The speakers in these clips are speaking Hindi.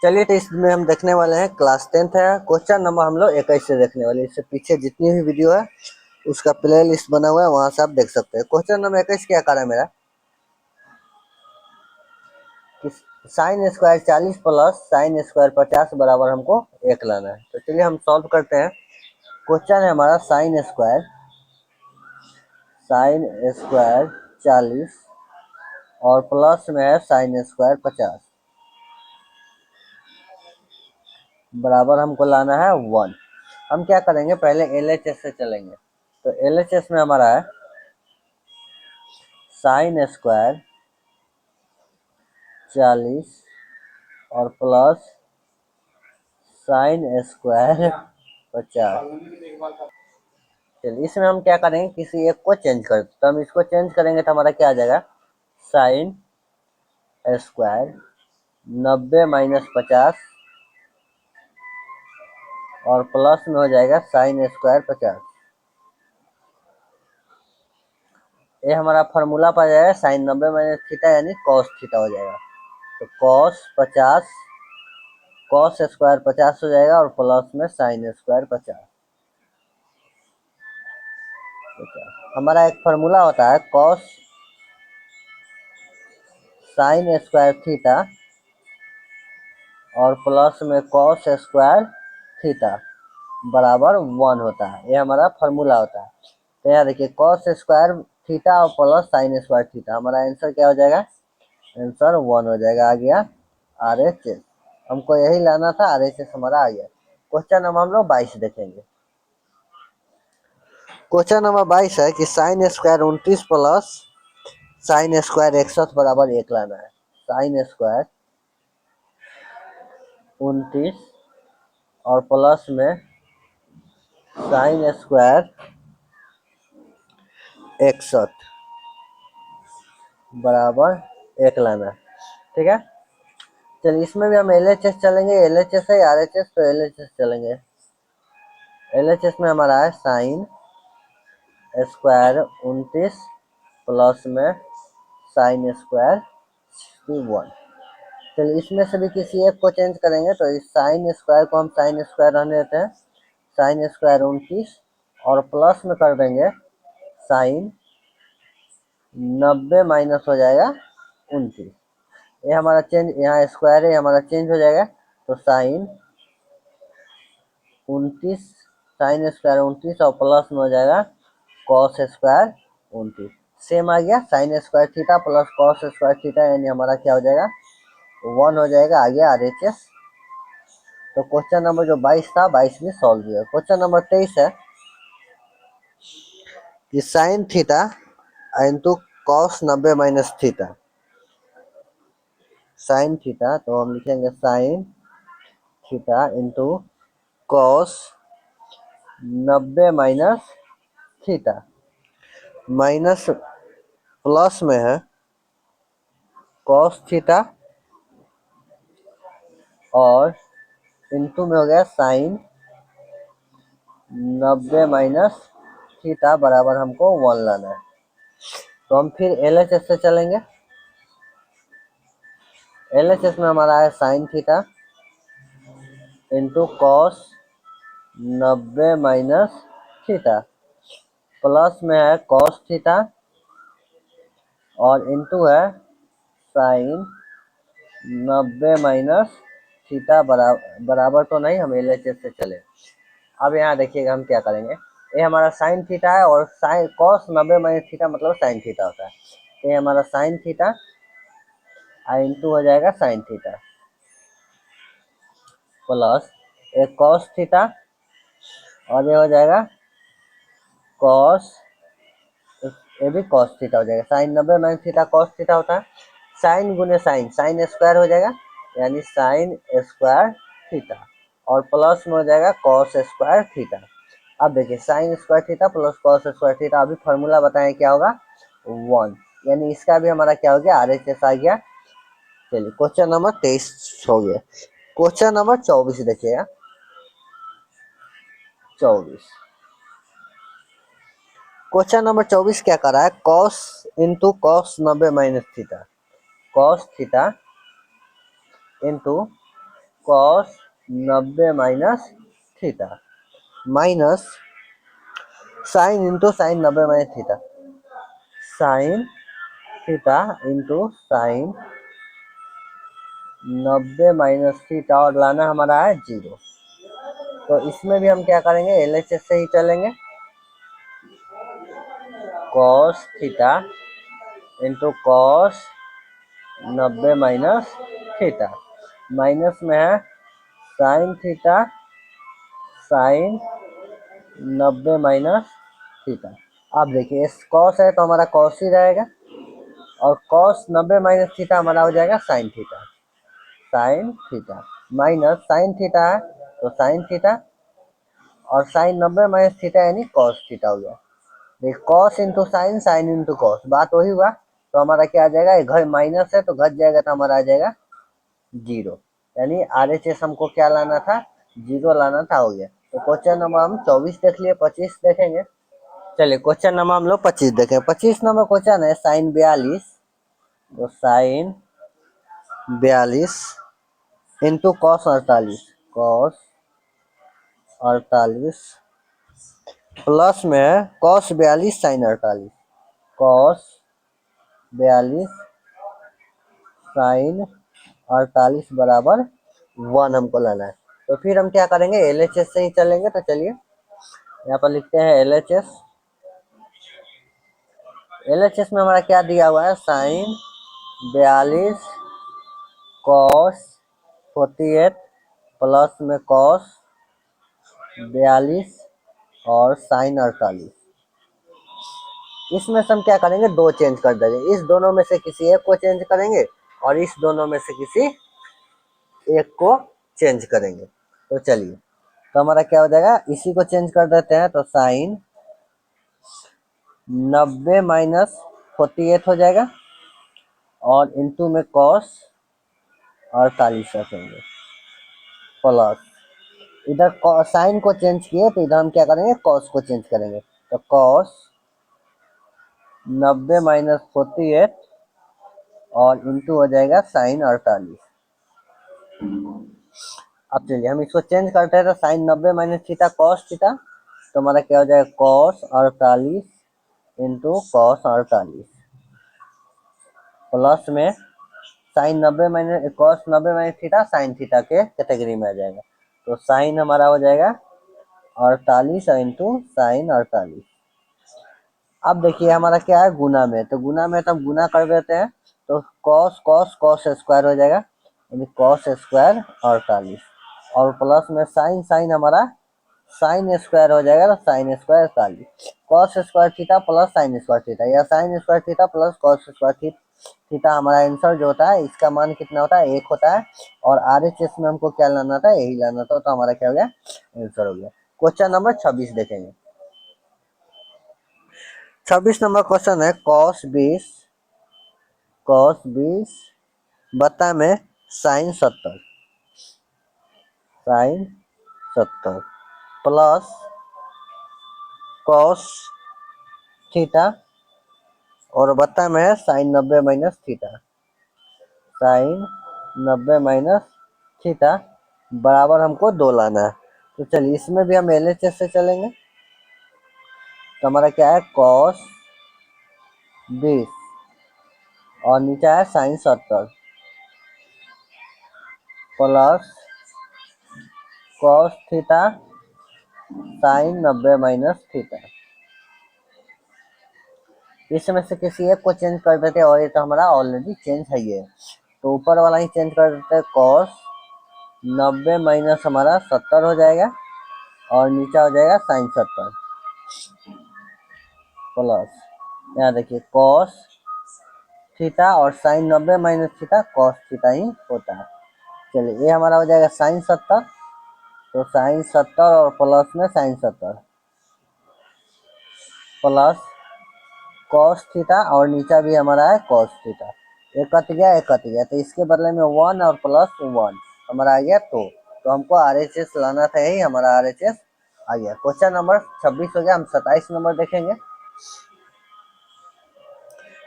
चलिए तो इसमें हम देखने वाले हैं क्लास 10th है, क्वेश्चन नंबर हम लोग 21 से देखने वाले। इससे पीछे जितनी भी वीडियो है उसका प्ले लिस्ट बना हुआ है, वहां से आप देख सकते हैं। क्वेश्चन नंबर 21 क्या कर रहा है मेरा कि sine square 40 plus sine square 50 बराबर हमको 1 लाना है। तो चलिए हम सॉल्व करते हैं। क्वेश्चन है हमारा साइन स्क्वायर 40 और प्लस में है साइन स्क्वायर 50 बराबर हमको लाना है 1। हम क्या करेंगे, पहले LHS से चलेंगे। तो LHS में हमारा है साइन स्क्वायर 40 और प्लस साइन स्क्वायर 50। चलिए इसमें हम क्या करेंगे, किसी एक को चेंज कर, तो हम इसको चेंज करेंगे तो हमारा क्या आ जाएगा, साइन स्क्वायर 90 माइनस 50 और प्लस में हो जाएगा साइन स्क्वायर 50। ये हमारा फॉर्मूला पा जाएगा साइन 90 माइनस थीटा यानी कॉस थीटा हो जाएगा। तो कॉस 50 कॉस स्क्वायर 50 हो जाएगा और प्लस में साइन स्क्वायर 50। हमारा एक फॉर्मूला होता है कॉस साइन स्क्वायर थीटा और प्लस में कॉस स्क्वायर थीटा बराबर 1 होता है। ये हमारा फॉर्मूला होता है। तो यहाँ देखिए कॉस स्क्वायर थीटा और प्लस साइन स्क्वायर थीटा, हमारा आंसर क्या हो जाएगा, आंसर 1 हो जाएगा। आ गया RHS, हमको यही लाना था, RHS हमारा आ गया। क्वेश्चन नंबर हम लोग 22 देखेंगे। क्वेश्चन नंबर 22 है कि sine square 29 plus sine square 61 बराबर 1 लाना है। साइन स्क्वायर 29 और प्लस में साइन स्क्वायर 61 बराबर 1 लाना है। ठीक है, चलिए इसमें भी हम LHS चलेंगे। LHS है RHS, तो LHS चलेंगे। LHS में हमारा है साइन स्क्वायर 29 प्लस में साइन स्क्वायर 61। चलिए इसमें से भी किसी एक को चेंज करेंगे। तो इस साइन स्क्वायर को हम साइन स्क्वायर रहने देते हैं, साइन स्क्वायर 29 और प्लस में कर देंगे साइन 90 माइनस हो जाएगा 29। ये हमारा चेंज, यहाँ स्क्वायर है, हमारा चेंज हो जाएगा। तो साइन 29 साइन स्क्वायर 29 और प्लस में हो जाएगा कॉस स्क्वायर 29। सेम आ गया, sign square theta plus cos square theta यानी हमारा क्या हो जाएगा, 1 हो जाएगा। आ गया RHS। तो क्वेश्चन नंबर जो 22 था 22 में सॉल्व हुआ। क्वेश्चन नंबर 23 है कि sine theta into cos 90 minus theta. Sine theta तो हम लिखेंगे sine theta into cos 90 minus theta, minus plus में है कॉस थीटा और इंटू में हो गया साइन 90 माइनस थीटा बराबर हमको 1 लाना है। तो हम फिर LHS से चलेंगे। LHS में हमारा है sine theta into cos 90 minus theta plus में है कॉस थीटा और इंटू है साइन 90 माइनस थीटा बराबर तो नहीं, हम LHS से चले। अब यहाँ देखिएगा हम क्या करेंगे, ये हमारा साइन थीटा है और साइन कॉस 90 माइनस थीटा मतलब साइन थीटा होता है। ये हमारा साइन थीटा इंटू हो जाएगा साइन थीटा प्लस एक कॉस थीटा और ये हो जाएगा कॉस, ये भी कॉस थीटा हो जाएगा। Sine 90 minus theta cos theta होता है। साइन गुने साइन, साइन स्क्वायर हो जाएगा यानी साइन स्क्वायर थीटा और प्लस में हो जाएगा कॉस स्क्वायर थीटा। अब देखिए sign square theta plus cos square theta, अभी फॉर्मूला बताएं क्या होगा, 1, यानी इसका भी हमारा क्या हो गया, RHS आ गया। चलिए क्वेश्चन नंबर 23 हो गया। क्वेश्चन नंबर 24 देखिएगा। 24 क्वेश्चन नंबर 24 क्या कर रहा है, cos into cos 90 minus theta, cos theta into cos 90 minus theta minus sine into sine 90 minus theta, sine theta into sine 90 minus theta और लाना हमारा है 0। तो इसमें भी हम क्या करेंगे, एलएचएस से ही चलेंगे। Cos theta into cos 90 minus theta, minus में है sine theta sine 90 minus theta. अब देखिए इस कॉस है तो हमारा कॉस ही रहेगा और कॉस 90 माइनस थीटा हमारा हो जाएगा sine theta, sine theta minus sine theta है तो साइन थीटा और साइन 90 माइनस थीटा यानी कॉस थीटा हो गया। देखिए cos into sine, sine into cos, बात वही हुआ। तो हमारा क्या आ जाएगा, घर माइनस है तो घट जाएगा तो हमारा आ जाएगा 0, यानी RHS हमको क्या लाना था, 0 लाना था, हो गया। तो क्वेश्चन नंबर हम 24 देख लिए, 25 देखेंगे। चलिए क्वेश्चन नंबर हम लोग 25 देखें। 25 नंबर क्वेश्चन है साइन 42, तो sine 42 into cos 48, cos 48 plus में है कॉस 42 साइन 48, कॉस 42 साइन 48 बराबर 1 हमको लाना है। तो फिर हम क्या करेंगे, एलएचएस से ही चलेंगे। तो चलिए यहाँ पर लिखते हैं एलएचएस। एलएचएस में हमारा क्या दिया हुआ है, साइन 42 कॉस 48 प्लस में कॉस 42 और साइन 48। इसमें से हम क्या करेंगे, दो चेंज कर देंगे, इस दोनों में से किसी एक को चेंज करेंगे और इस दोनों में से किसी एक को चेंज करेंगे। तो चलिए, तो हमारा क्या हो जाएगा, इसी को चेंज कर देते हैं। तो साइन 90 माइनस 48 हो जाएगा और इंटू में कॉस 48 रखेंगे प्लस, इधर साइन को चेंज किए तो इधर हम क्या करेंगे, कॉस को चेंज करेंगे। तो कॉस 90 माइनस 48 और इंटू हो जाएगा साइन 48। अब चलिए हम इसको चेंज करते हैं। तो sine 90 minus theta cos theta, तो हमारा क्या हो जाएगा, कॉस 48 इंटू कॉस 48 प्लस में sine 90 minus cos 90 minus theta sine theta के कैटेगरी में आ जाएगा। तो साइन हमारा हो जाएगा 48 इंटू साइन 48। अब देखिए हमारा क्या है, गुना में, तो गुना में तो हम गुना कर देते हैं। तो कॉस कॉस कॉस स्क्वायर हो जाएगा, यानी कॉस स्क्वायर 48 और प्लस में साइन साइन हमारा साइन स्क्वायर हो जाएगा। तो sine square 48, cos square theta plus sine square theta या sine square theta plus cos square theta हमारा आंसर जो होता है, इसका मान कितना होता है, 1 होता है। और RHS में हमको क्या लाना था, यही लाना था। तो हमारा क्या हो गया, आंसर हो गया। क्वेश्चन नंबर 26 देखेंगे। 26 नंबर क्वेश्चन है कॉस 20 बता में sine 70, sine 70 plus cos theta और बता में है sine 90 minus theta, sine 90 minus theta बराबर हमको 2 लाना है। तो चलिए इसमें भी हम एलएचएस से चलेंगे। तो हमारा क्या है, कॉस 20 और नीचे है sine 70 plus cos theta sine 90 minus theta. इसमें से किसी एक को चेंज कर देते हैं और ये तो हमारा ऑलरेडी चेंज है ये, तो ऊपर वाला ही चेंज कर देते हैं। कॉस 90 माइनस हमारा 70 हो जाएगा और नीचे हो जाएगा साइन 70 प्लस, यहाँ देखिए कॉस थीटा और sine 90 minus theta cos theta ही होता है। चलिए ये हमारा हो जाएगा साइन 70, तो साइन 70 और प्लस में साइन 70 प्लस कॉस थीटा और नीचा भी हमारा है कॉस थीटा, एक कट गया एक कट गया, तो इसके बदले में 1 और प्लस 1 हमारा आ गया। तो हमको RHS लाना था, यही हमारा RHS आ गया। क्वेश्चन नंबर 26 हो गया। हम 27 नंबर देखेंगे।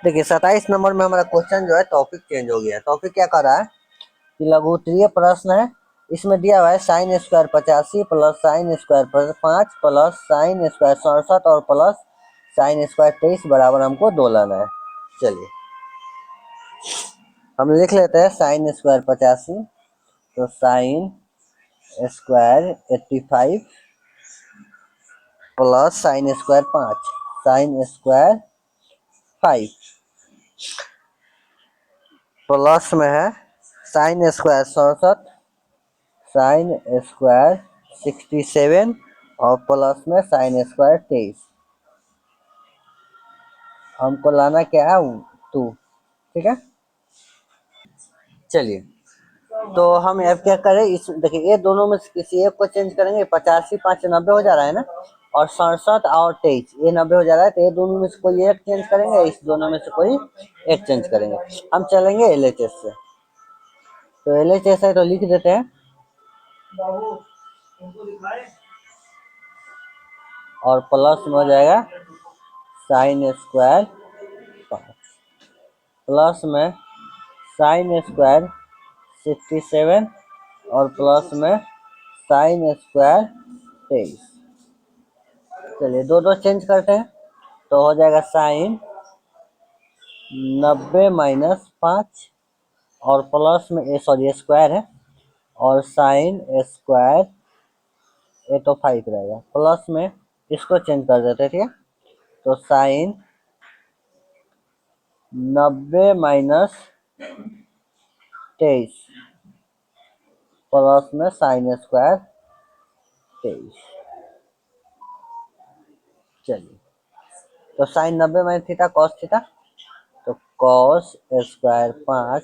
देखिए 27 नंबर में हमारा क्वेश्चन जो है टॉपिक चेंज हो गया। टॉपिक क्या कर रहा है कि लघु उत्तरीय प्रश्न है इसमें दिया हुआ है sine square 85 plus sine square 5 plus sine square 67 और प्लस साइन स्क्वायर 23 बराबर हमको 2 लाना है। चलिए हम लिख लेते हैं साइन स्क्वायर 85, तो sine square 85 plus sine square 5 sine square 5 plus में है साइन स्क्वायर 67 साइन स्क्वायर 67 और प्लस में साइन स्क्वायर 23। हमको लाना क्या है 2, ठीक है। चलिए तो हम अब क्या करें, इस देखिए ये दोनों में से किसी एक को चेंज करेंगे। 85 5 90 हो जा रहा है ना, और 67 और 23 ये 90 हो जा रहा है, तो ये दोनों में से कोई एक चेंज करेंगे, इस दोनों में से कोई एक चेंज करेंगे। हम चलेंगे LHS से, तो LHS है तो लिख देते हैं, और प्लस में हो जाएगा साइन स्क्वायर प्लस में साइन स्क्वायर 67 और प्लस में साइन स्क्वायर 23। चलिए दो दो चेंज करते हैं, तो हो जाएगा साइन 90 माइनस 5 और प्लस में ये सॉरी स्क्वायर है, और साइन स्क्वायर ये तो 5 रहेगा, प्लस में इसको चेंज कर देते हैं, ठीक है। तो साइन 90 माइनस 23 प्लस में साइन स्क्वायर 23। चलिए तो sine 90 minus theta cos theta, तो कॉस स्क्वायर 5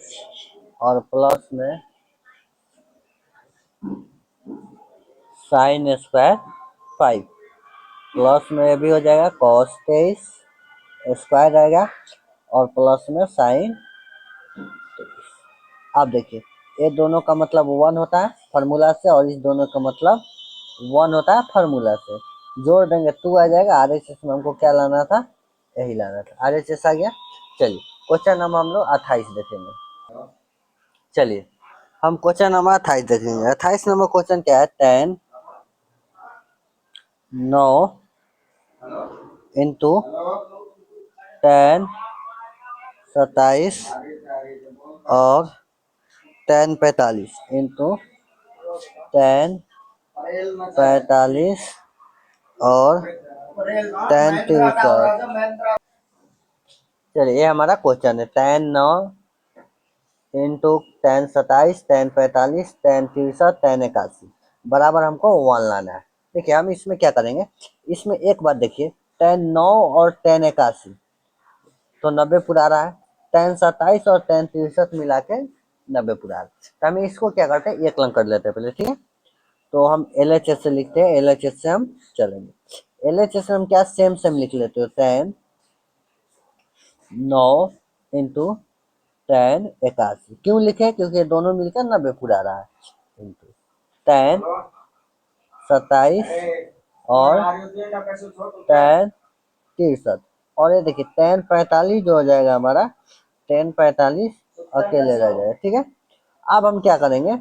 और प्लस में साइन स्क्वायर 5 प्लस में ये भी हो जाएगा कॉस 23 स्क्वायर रहेगा, और प्लस में साइन। अब देखिए ये दोनों का मतलब 1 होता है फार्मूला से, और इस दोनों का मतलब 1 होता है फार्मूला से। जोड़ देंगे 2 आ जाएगा। RHS में हमको क्या लाना था, यही लाना था, RHS आ गया। चलिए क्वेश्चन नंबर हम लोग 28 देखेंगे। चलिए हम क्वेश्चन नंबर 28 देखेंगे। 28 नंबर क्वेश्चन क्या है, 10 9 इंटू 10 27 और 10 45 इंटू 10 45 और 10 63। चलिए ये हमारा क्वेश्चन है, 10 9 इंटू 10 27 10 45 10 63 10 81 बराबर हमको 1 लाना है। देखिए हम इसमें क्या करेंगे, इसमें एक बात देखिए, 10 9 और 10 81 तो 90 पूरा रहा है, 10 27 और 10 63 मिला के 90 पूरा रहा है। तो हम इसको क्या करते हैं, एक लंग कर लेते हैं पहले, ठीक है। तो हम LHS से लिखते हैं, LHS से हम चलेंगे। LHS से हम क्या सेम सेम लिख लेते हो, 10 9 इंटू 10 81। क्यों लिखे, क्योंकि ये दोनों मिलकर 90 पूरा रहा है, इंटू 10 27 और 10 63। और ये देखिए 10 45 जो हो जाएगा हमारा, 10 45 अकेले रह जाएगा, ठीक है। अब हम क्या करेंगे,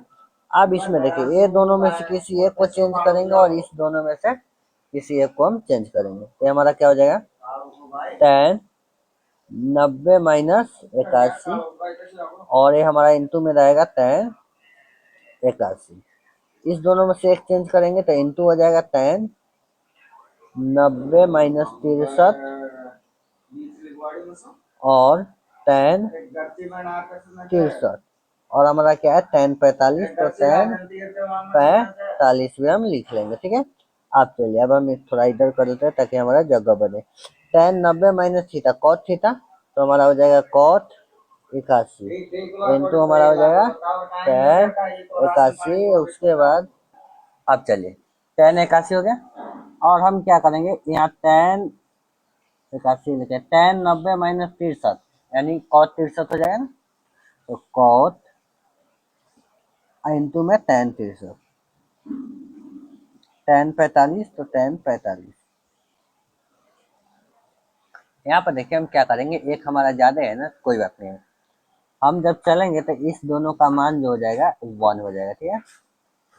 अब इसमें देखिए ये दोनों में से किसी एक को चेंज करेंगे, और इस दोनों में से किसी एक को हम चेंज करेंगे। तो हमारा क्या हो जाएगा, 10 90 माइनस 81 और ये हमारा इंटू में रहेगा 10 81। इस दोनों में से एक चेंज करेंगे तो इंटू हो जाएगा 10 90 माइनस 63 और 10 63। और हमारा क्या है 10 45, तो 10 45 भी हम लिख लेंगे, ठीक है। आप चलिए अब हम थोड़ा इधर कर लेते हैं ताकि हमारा जगह बने। 10 90 माइनस थीटा कॉट थीटा, तो हमारा हो जाएगा कॉट 81 इंटू हमारा हो जाएगा 10 81। उसके बाद अब चलिए 10 81 हो गया, और हम क्या करेंगे यहाँ 10 81 लिखे, 10 90 माइनस 63 यानी कॉट 63 हो जाएगा ना, तो कॉट इंटू में 10 63 10 45, तो 10 45। यहाँ पर देखिए हम क्या करेंगे, एक हमारा ज्यादा है ना, कोई बात नहीं है, हम जब चलेंगे तो इस दोनों का मान जो हो जाएगा 1 हो जाएगा, ठीक है।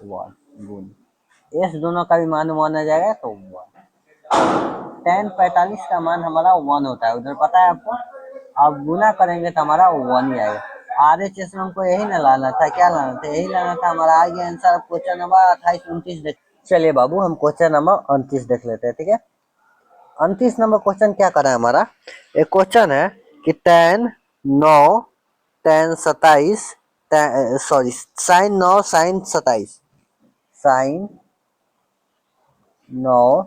वन गुण, इस दोनों का भी मान 1 आ जाएगा तो 1। tan 45 का मान हमारा 1 होता है, उधर पता है आपको। अब गुना करेंगे तो हमारा 1 ही आएगा। RHS में हमको यही ना लाना था, क्या लाना था, यही लाना था हमारा। आगे आंसर क्वेश्चन नंबर 28 29 देख। चलिए बाबू हम क्वेश्चन नंबर 29 देख लेते हैं, ठीक है। 29 नंबर क्वेश्चन क्या कर रहा है हमारा, एक क्वेश्चन है कि tan 9 tan 27 sorry sin 9 sin 27, sin 9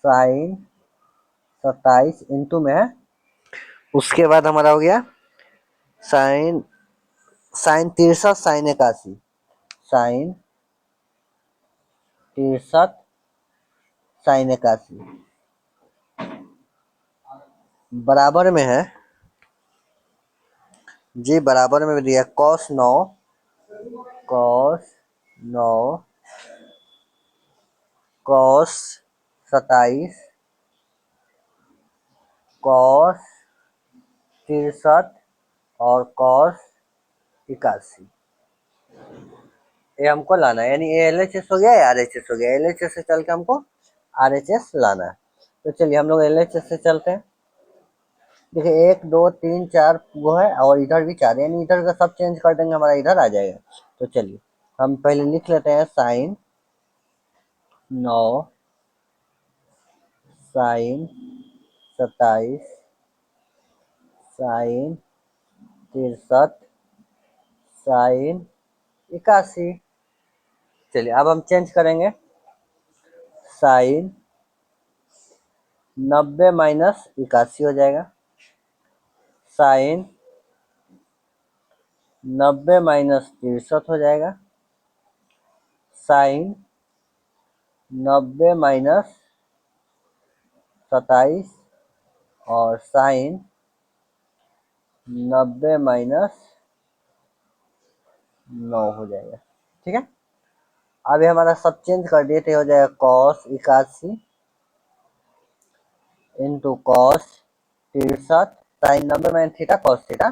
sin 27 into में है। उसके बाद हमारा हो गया sine sine 63 sine 81, sine 63 sine 81 बराबर में है जी, बराबर में दिया cos 9 cos 9 cos 27 cos 63 और cos 81, ये हमको लाना है। यानी LHS हो गया या RHS हो गया। LHS से चल के हमको RHS लाना है। तो चलिए हम लोग LHS से चलते हैं। देखिए 1 2 3 4 वो है और इधर भी 4, यानी इधर का सब चेंज कर देंगे, हमारा इधर आ जाएगा। तो चलिए हम पहले लिख लेते हैं साइन 9 साइन 27 साइन 63 साइन 81। चलिए अब हम चेंज करेंगे, साइन 90 माइनस 81 हो जाएगा, साइन 90 माइनस 63 हो जाएगा, साइन 90 माइनस 27 और साइन 90 माइनस 9 हो जाएगा, ठीक है। अभी हमारा सब चेंज कर दिए थे, हो जाएगा cos 81 इंटू cos 63 sine 90 minus theta cos थीटा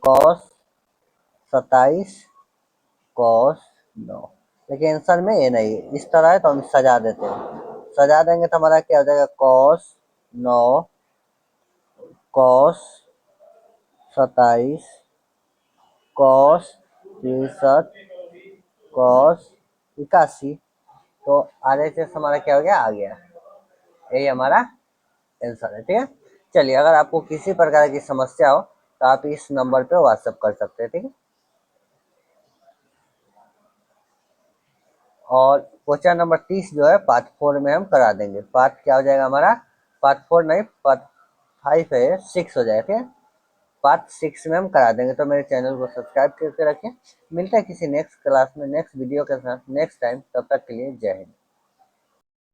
cos 27 cos 9। लेकिन आंसर में ये नहीं है, इस तरह है तो हम सजा देते हैं। सजा देंगे तो हमारा क्या हो जाएगा, cos 9 cos 27 cos 63 cos 81। तो RHS हमारा क्या हो गया, आ गया। यही हमारा आंसर है, ठीक है। चलिए अगर आपको किसी प्रकार की समस्या हो तो आप इस नंबर पे व्हाट्सएप कर सकते हैं, ठीक है। और क्वेश्चन नंबर 30 जो है पार्ट 4 में हम करा देंगे। पार्ट क्या हो जाएगा हमारा, पार्ट 4 नहीं, पार्ट 5 है, 6 हो जाएगा, ठीक है। पार्ट 6 में हम करा देंगे। तो मेरे चैनल को सब्सक्राइब करके रखें। मिलते हैं किसी नेक्स्ट क्लास में नेक्स्ट वीडियो के साथ नेक्स्ट टाइम। तब तक के लिए जय हिंद।